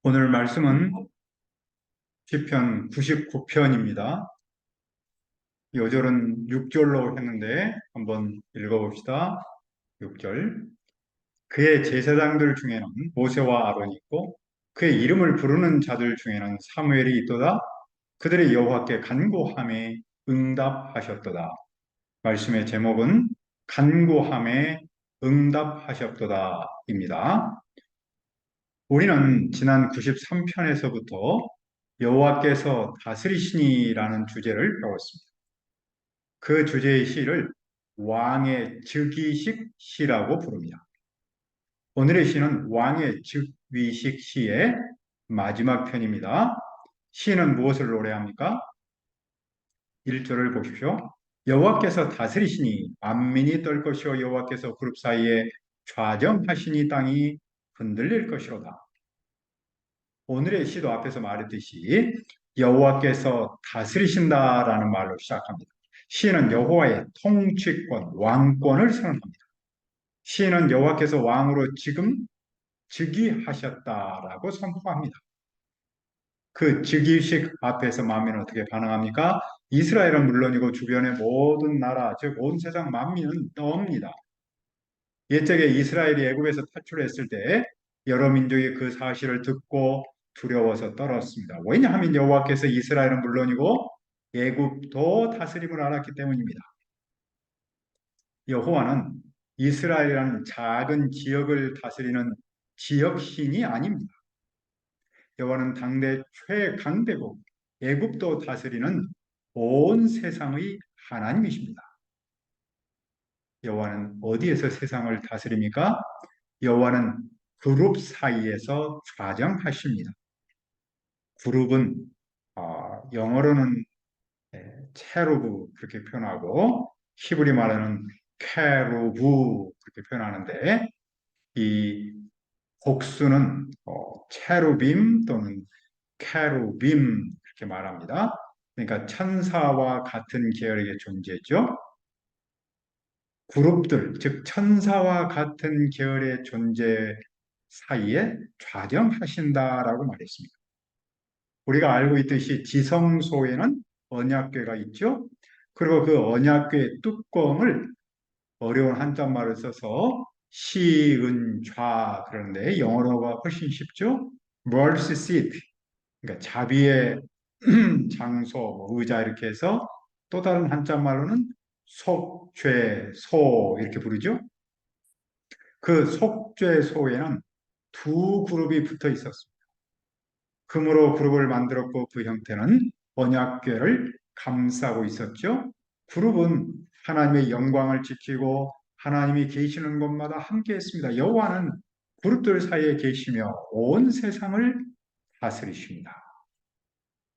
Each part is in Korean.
오늘 말씀은 시편 99편입니다. 요절은 6절로 했는데 한번 읽어봅시다. 6절. 그의 제사장들 중에는 모세와 아론이 있고 그의 이름을 부르는 자들 중에는 사무엘이 있도다. 그들의 여호와께 간구함에 응답하셨도다. 말씀의 제목은 간구함에 응답하셨도다입니다. 우리는 지난 93편에서부터 여호와께서 다스리시니라는 주제를 배웠습니다. 그 주제의 시를 왕의 즉위식 시라고 부릅니다. 오늘의 시는 왕의 즉위식 시의 마지막 편입니다. 시는 무엇을 노래합니까? 1절을 보십시오. 여호와께서 다스리시니 만민이 떨 것이요 여호와께서 그룹 사이에 좌정하시니 땅이 흔들릴 것이로다. 오늘의 시도 앞에서 말했듯이 여호와께서 다스리신다라는 말로 시작합니다. 시는 여호와의 통치권, 왕권을 선언합니다. 시는 여호와께서 왕으로 지금 즉위하셨다라고 선포합니다. 그 즉위식 앞에서 만민은 어떻게 반응합니까? 이스라엘은 물론이고 주변의 모든 나라, 즉 온 세상 만민은 떠옵니다. 옛적에 이스라엘이 애굽에서 탈출했을 때 여러 민족이 그 사실을 듣고 두려워서 떨었습니다. 왜냐하면 여호와께서 이스라엘은 물론이고 애굽도 다스림을 알았기 때문입니다. 여호와는 이스라엘이라는 작은 지역을 다스리는 지역신이 아닙니다. 여호와는 당대 최강대국 애굽도 다스리는 온 세상의 하나님이십니다. 여호와는 어디에서 세상을 다스립니까? 여호와는 그룹 사이에서 좌정하십니다. 그룹은 영어로는 체루브 그렇게 표현하고 히브리 말로는 케루브 그렇게 표현하는데 이 복수는 체루빔 또는 케루빔 그렇게 말합니다. 그러니까 천사와 같은 계열의 존재죠. 그룹들, 즉 천사와 같은 계열의 존재 사이에 좌정하신다라고 말했습니다. 우리가 알고 있듯이 지성소에는 언약궤가 있죠. 그리고 그 언약궤의 뚜껑을 어려운 한자말을 써서 시은좌 그러는데 영어로가 훨씬 쉽죠. mercy seat, 그러니까 자비의 장소, 뭐 의자 이렇게 해서 또 다른 한자말로는 속죄소 이렇게 부르죠. 그 속죄소에는 두 그룹이 붙어 있었습니다. 금으로 그룹을 만들었고 그 형태는 언약궤를 감싸고 있었죠. 그룹은 하나님의 영광을 지키고 하나님이 계시는 곳마다 함께 했습니다. 여호와는 그룹들 사이에 계시며 온 세상을 다스리십니다.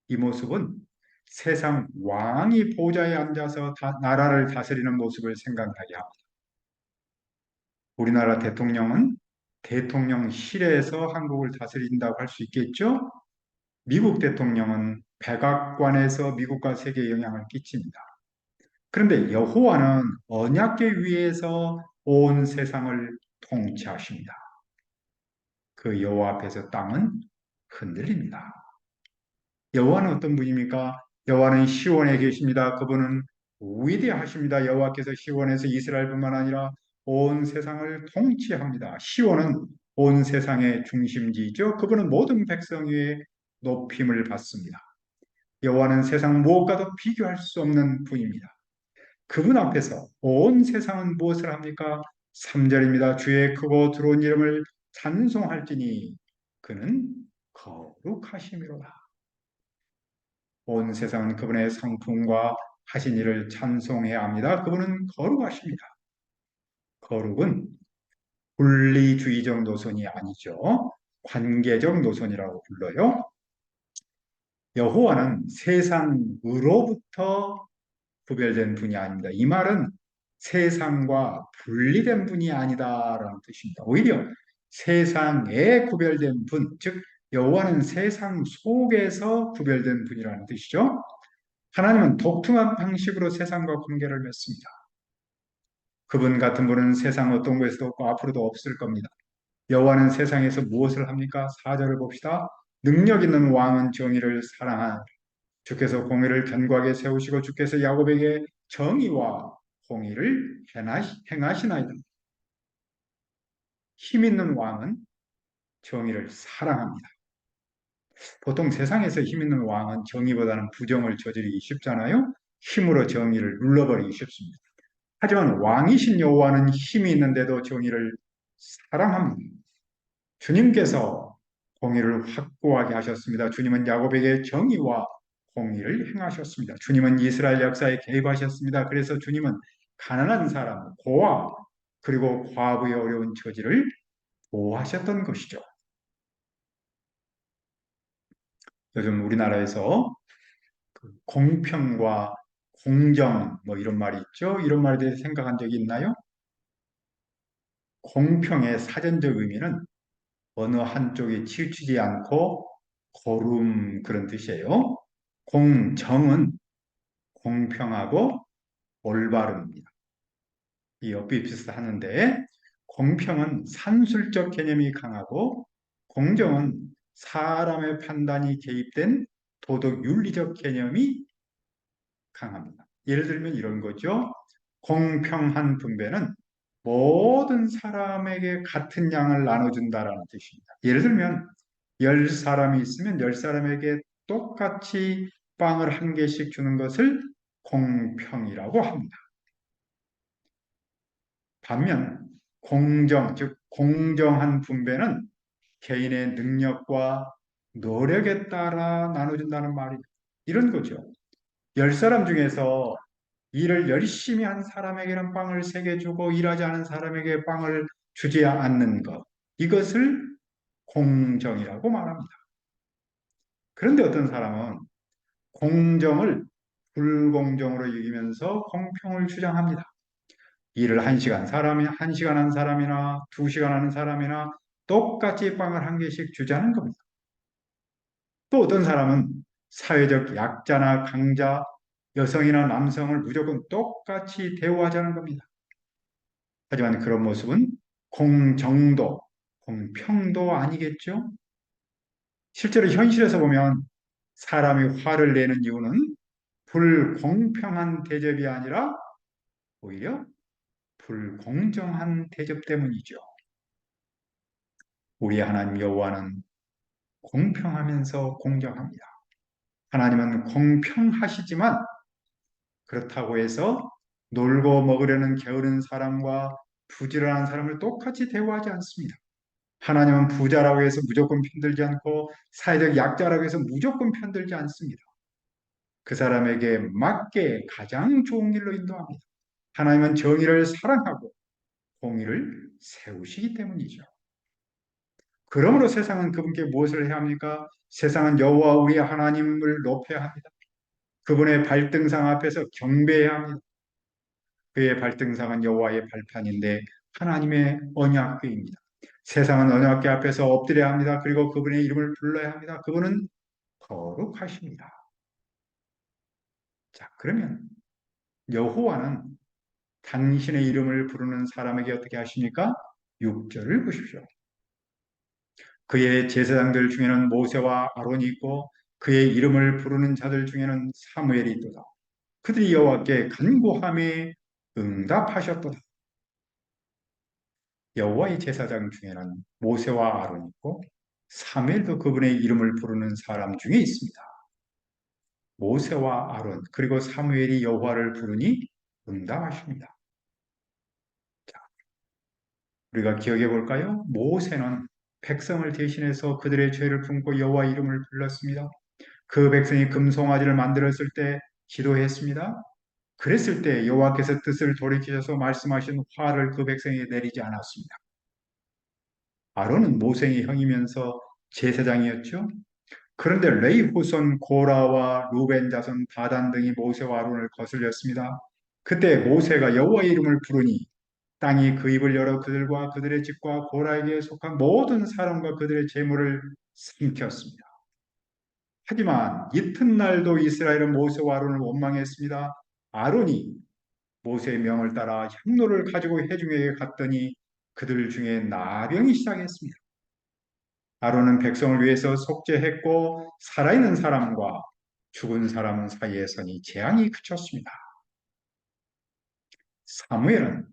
이 모습은 세상 왕이 보좌에 앉아서 나라를 다스리는 모습을 생각하게 합니다. 우리나라 대통령은 대통령실에서 한국을 다스린다고 할 수 있겠죠? 미국 대통령은 백악관에서 미국과 세계에 영향을 끼칩니다. 그런데 여호와는 언약궤 위에서 온 세상을 통치하십니다. 그 여호와 앞에서 땅은 흔들립니다. 여호와는 어떤 분입니까? 여호와는 시온에 계십니다. 그분은 위대하십니다. 여호와께서 시온에서 이스라엘뿐만 아니라 온 세상을 통치합니다. 시온은 온 세상의 중심지이죠. 그분은 모든 백성 위에 높임을 받습니다. 여호와는 세상 무엇과도 비교할 수 없는 분입니다. 그분 앞에서 온 세상은 무엇을 합니까? 3절입니다. 주의 크고 두려운 이름을 찬송할지니 그는 거룩하심이로다. 온 세상은 그분의 성품과 하신 일을 찬송해야 합니다. 그분은 거룩하십니다. 거룩은 분리주의적 노선이 아니죠. 관계적 노선이라고 불러요. 여호와는 세상으로부터 구별된 분이 아닙니다. 이 말은 세상과 분리된 분이 아니다라는 뜻입니다. 오히려 세상에 구별된 분, 즉 여호와는 세상 속에서 구별된 분이라는 뜻이죠. 하나님은 독특한 방식으로 세상과 관계를 맺습니다. 그분 같은 분은 세상 어떤 곳에서도 없고 앞으로도 없을 겁니다. 여호와는 세상에서 무엇을 합니까? 4절을 봅시다. 능력 있는 왕은 정의를 사랑하는 주께서 공의를 견고하게 세우시고 주께서 야곱에게 정의와 공의를 행하시나이다. 힘 있는 왕은 정의를 사랑합니다. 보통 세상에서 힘 있는 왕은 정의보다는 부정을 저지르기 쉽잖아요. 힘으로 정의를 눌러버리기 쉽습니다. 하지만 왕이신 여호와는 힘이 있는데도 정의를 사랑합니다. 주님께서 공의를 확고하게 하셨습니다. 주님은 야곱에게 정의와 공의를 행하셨습니다. 주님은 이스라엘 역사에 개입하셨습니다. 그래서 주님은 가난한 사람, 고아, 그리고 과부의 어려운 처지를 보호하셨던 것이죠. 요즘 우리나라에서 공평과 공정 뭐 이런 말이 있죠. 이런 말에 대해서 생각한 적이 있나요? 공평의 사전적 의미는 어느 한쪽에 치우치지 않고 고름 그런 뜻이에요. 공정은 공평하고 올바릅니다. 이 옆이 비슷하는데 공평은 산술적 개념이 강하고 공정은 사람의 판단이 개입된 도덕 윤리적 개념이 강합니다. 예를 들면 이런 거죠. 공평한 분배는 모든 사람에게 같은 양을 나눠준다라는 뜻입니다. 예를 들면 10사람이 있으면 10사람에게 똑같이 빵을 한 개씩 주는 것을 공평이라고 합니다. 반면 공정, 즉 공정한 분배는 개인의 능력과 노력에 따라 나눠준다는 말이 이런 거죠. 10사람 중에서 일을 열심히 한 사람에게는 빵을 3개 주고 일하지 않은 사람에게 빵을 주지 않는 것. 이것을 공정이라고 말합니다. 그런데 어떤 사람은 공정을 불공정으로 여기면서 공평을 주장합니다. 일을 1시간 사람이 1시간 한 사람이나 2시간 하는 사람이나 똑같이 빵을 1개씩 주자는 겁니다. 또 어떤 사람은 사회적 약자나 강자, 여성이나 남성을 무조건 똑같이 대우하자는 겁니다. 하지만 그런 모습은 공정도, 공평도 아니겠죠? 실제로 현실에서 보면 사람이 화를 내는 이유는 불공평한 대접이 아니라 오히려 불공정한 대접 때문이죠. 우리 하나님 여호와는 공평하면서 공정합니다. 하나님은 공평하시지만 그렇다고 해서 놀고 먹으려는 게으른 사람과 부지런한 사람을 똑같이 대우하지 않습니다. 하나님은 부자라고 해서 무조건 편들지 않고 사회적 약자라고 해서 무조건 편들지 않습니다. 그 사람에게 맞게 가장 좋은 길로 인도합니다. 하나님은 정의를 사랑하고 공의를 세우시기 때문이죠. 그러므로 세상은 그분께 무엇을 해야 합니까? 세상은 여호와 우리 하나님을 높여야 합니다. 그분의 발등상 앞에서 경배해야 합니다. 그의 발등상은 여호와의 발판인데 하나님의 언약궤입니다. 세상은 언약궤 앞에서 엎드려야 합니다. 그리고 그분의 이름을 불러야 합니다. 그분은 거룩하십니다. 자, 그러면 여호와는 당신의 이름을 부르는 사람에게 어떻게 하십니까? 6절을 보십시오. 그의 제사장들 중에는 모세와 아론이 있고 그의 이름을 부르는 자들 중에는 사무엘이 있도다. 그들이 여호와께 간구함에 응답하셨도다. 여호와의 제사장 중에는 모세와 아론이 있고 사무엘도 그분의 이름을 부르는 사람 중에 있습니다. 모세와 아론 그리고 사무엘이 여호와를 부르니 응답하십니다. 우리가 기억해 볼까요? 모세는 백성을 대신해서 그들의 죄를 품고 여호와 이름을 불렀습니다. 그 백성이 금송아지를 만들었을 때 기도했습니다. 그랬을 때 여호와께서 뜻을 돌이키셔서 말씀하신 화를 그 백성에게 내리지 않았습니다. 아론은 모세의 형이면서 제사장이었죠. 그런데 레위 후손 고라와 루벤 자손 다단 등이 모세와 아론을 거슬렸습니다. 그때 모세가 여호와의 이름을 부르니 땅이 그 입을 열어 그들과 그들의 집과 고라에게 속한 모든 사람과 그들의 재물을 삼켰습니다. 하지만 이튿날도 이스라엘은 모세와 아론을 원망했습니다. 아론이 모세의 명을 따라 향로를 가지고 회중에게 갔더니 그들 중에 나병이 시작했습니다. 아론은 백성을 위해서 속죄했고 살아있는 사람과 죽은 사람 사이에서는 재앙이 그쳤습니다. 사무엘은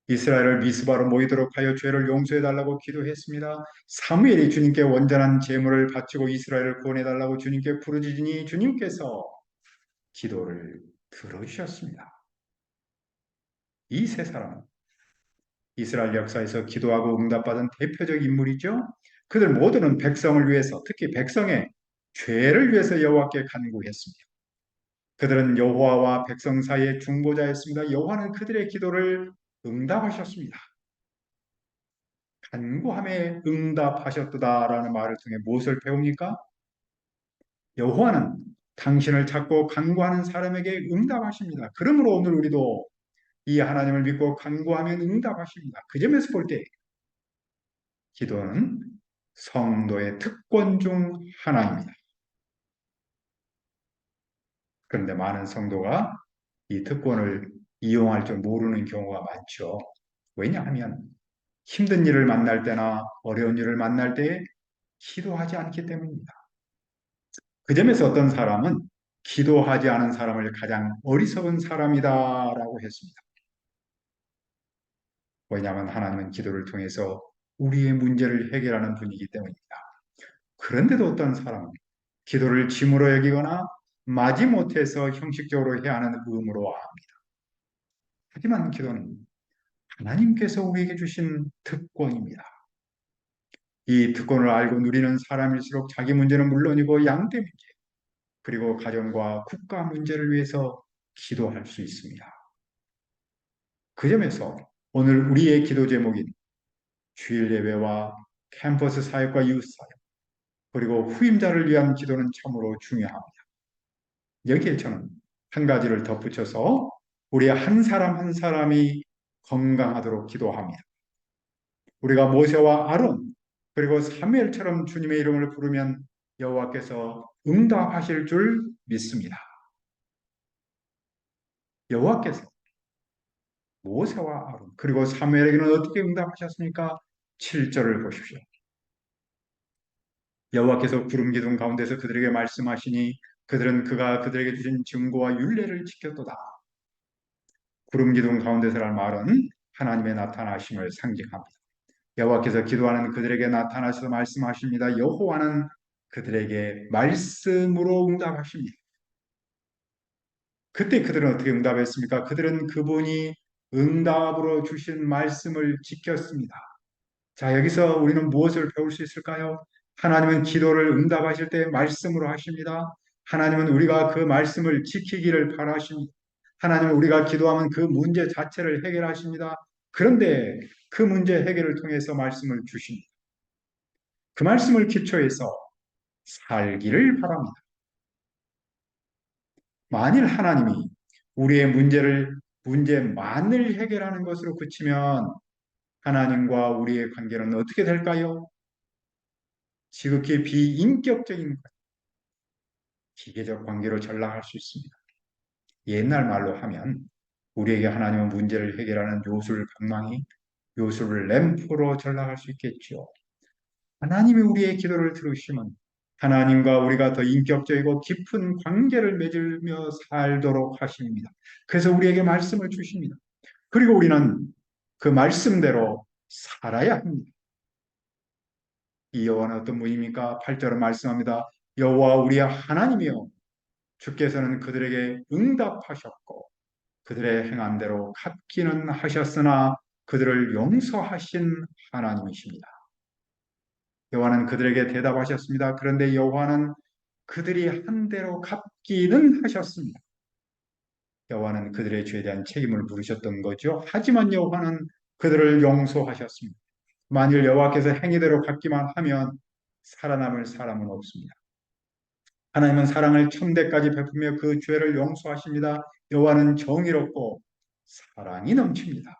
이스라엘을 미스바로 모이도록 하여 죄를 용서해 달라고 기도했습니다. 사무엘이 주님께 원전한 제물을 바치고 이스라엘을 구원해 달라고 주님께 부르짖으니 주님께서 기도를 들어주셨습니다. 이 세 사람은 이스라엘 역사에서 기도하고 응답받은 대표적 인물이죠. 그들 모두는 백성을 위해서, 특히 백성의 죄를 위해서 여호와께 간구했습니다. 그들은 여호와와 백성 사이의 중보자였습니다. 여호와는 그들의 기도를 응답하셨습니다. 간구함에 응답하셨도다라는 말을 통해 무엇을 배웁니까? 여호와는 당신을 찾고 간구하는 사람에게 응답하십니다. 그러므로 오늘 우리도 이 하나님을 믿고 간구하면 응답하십니다. 그 점에서 볼 때 기도는 성도의 특권 중 하나입니다. 그런데 많은 성도가 이 특권을 이용할 줄 모르는 경우가 많죠. 왜냐하면 힘든 일을 만날 때나 어려운 일을 만날 때 기도하지 않기 때문입니다. 그 점에서 어떤 사람은 기도하지 않은 사람을 가장 어리석은 사람이다라고 했습니다. 왜냐하면 하나님은 기도를 통해서 우리의 문제를 해결하는 분이기 때문입니다. 그런데도 어떤 사람은 기도를 짐으로 여기거나 마지못해서 형식적으로 해야 하는 의무로 압니다. 하지만 기도는 하나님께서 우리에게 주신 특권입니다. 이 특권을 알고 누리는 사람일수록 자기 문제는 물론이고 양대 문제, 그리고 가정과 국가 문제를 위해서 기도할 수 있습니다. 그 점에서 오늘 우리의 기도 제목인 주일 예배와 캠퍼스 사역과 이웃 사역, 그리고 후임자를 위한 기도는 참으로 중요합니다. 여기에 저는 한 가지를 덧붙여서 우리 한 사람 한 사람이 건강하도록 기도합니다. 우리가 모세와 아론 그리고 사무엘처럼 주님의 이름을 부르면 여호와께서 응답하실 줄 믿습니다. 여호와께서 모세와 아론 그리고 사무엘에게는 어떻게 응답하셨습니까? 7절을 보십시오. 여호와께서 구름 기둥 가운데서 그들에게 말씀하시니 그들은 그가 그들에게 주신 증거와 율례를 지켰도다. 구름 기둥 가운데서란 말은 하나님의 나타나심을 상징합니다. 여호와께서 기도하는 그들에게 나타나셔서 말씀하십니다. 여호와는 그들에게 말씀으로 응답하십니다. 그때 그들은 어떻게 응답했습니까? 그들은 그분이 응답으로 주신 말씀을 지켰습니다. 자, 여기서 우리는 무엇을 배울 수 있을까요? 하나님은 기도를 응답하실 때 말씀으로 하십니다. 하나님은 우리가 그 말씀을 지키기를 바라십니다. 하나님은 우리가 기도하면 그 문제 자체를 해결하십니다. 그런데 그 문제 해결을 통해서 말씀을 주십니다. 그 말씀을 기초해서 살기를 바랍니다. 만일 하나님이 우리의 문제만을 해결하는 것으로 그치면 하나님과 우리의 관계는 어떻게 될까요? 지극히 비인격적인 기계적 관계로 전락할 수 있습니다. 옛날 말로 하면 우리에게 하나님은 문제를 해결하는 요술 방망이, 요술 램프로 전락할 수 있겠죠. 하나님이 우리의 기도를 들으시면 하나님과 우리가 더 인격적이고 깊은 관계를 맺으며 살도록 하십니다. 그래서 우리에게 말씀을 주십니다. 그리고 우리는 그 말씀대로 살아야 합니다. 이 여호와는 어떤 분입니까? 8절은 말씀합니다. 여호와 우리의 하나님이여 주께서는 그들에게 응답하셨고 그들의 행함대로 갚기는 하셨으나 그들을 용서하신 하나님이십니다. 여호와는 그들에게 대답하셨습니다. 그런데 여호와는 그들이 한 대로 갚기는 하셨습니다. 여호와는 그들의 죄에 대한 책임을 물으셨던 거죠. 하지만 여호와는 그들을 용서하셨습니다. 만일 여호와께서 행위대로 갚기만 하면 살아남을 사람은 없습니다. 하나님은 사랑을 천대까지 베푸며 그 죄를 용서하십니다. 여호와는 정의롭고 사랑이 넘칩니다.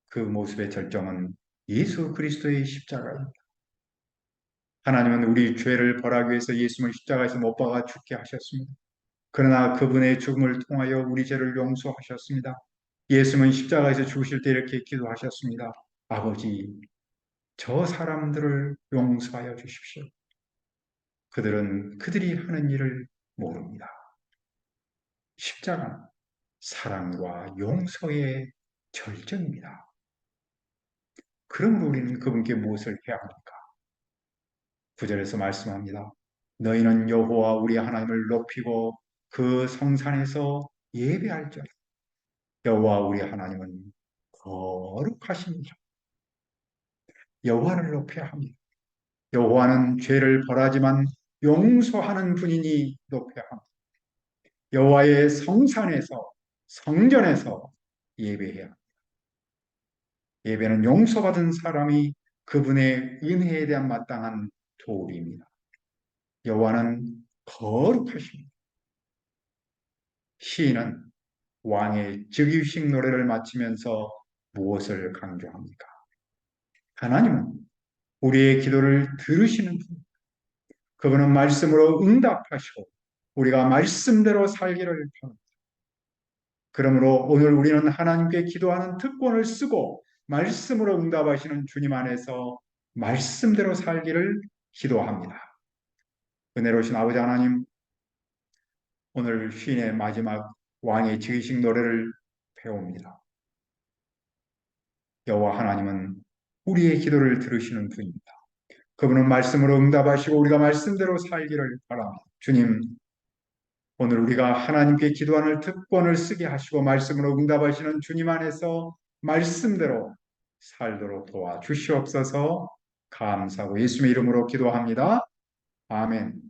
그 모습의 절정은 예수 그리스도의 십자가입니다. 하나님은 우리 죄를 벌하기 위해서 예수님을 십자가에서 못 박아 죽게 하셨습니다. 그러나 그분의 죽음을 통하여 우리 죄를 용서하셨습니다. 예수님은 십자가에서 죽으실 때 이렇게 기도하셨습니다. 아버지, 저 사람들을 용서하여 주십시오. 그들은 그들이 하는 일을 모릅니다. 십자가는 사랑과 용서의 절정입니다. 그러므로 우리는 그분께 무엇을 해야 합니까? 9절에서 말씀합니다. 너희는 여호와 우리 하나님을 높이고 그 성산에서 예배할지어다. 여호와 우리 하나님은 거룩하십니다. 여호와를 높여야 합니다. 여호와는 죄를 벌하지만 용서하는 분이니 높여야 합니다. 여호와의 성산에서 성전에서 예배해야 합니다. 예배는 용서받은 사람이 그분의 은혜에 대한 마땅한 도리입니다. 여호와는 거룩하십니다. 시인은 왕의 즉위식 노래를 마치면서 무엇을 강조합니까? 하나님은 우리의 기도를 들으시는 분, 그분은 말씀으로 응답하시고 우리가 말씀대로 살기를 바랍니다. 그러므로 오늘 우리는 하나님께 기도하는 특권을 쓰고 말씀으로 응답하시는 주님 안에서 말씀대로 살기를 기도합니다. 은혜로우신 아버지 하나님, 오늘 시인의 마지막 왕의 즉위식 노래를 배웁니다. 여호와 하나님은 우리의 기도를 들으시는 분입니다. 그분은 말씀으로 응답하시고 우리가 말씀대로 살기를 바랍니다. 주님, 오늘 우리가 하나님께 기도하는 특권을 쓰게 하시고 말씀으로 응답하시는 주님 안에서 말씀대로 살도록 도와주시옵소서. 감사하고 예수님의 이름으로 기도합니다. 아멘.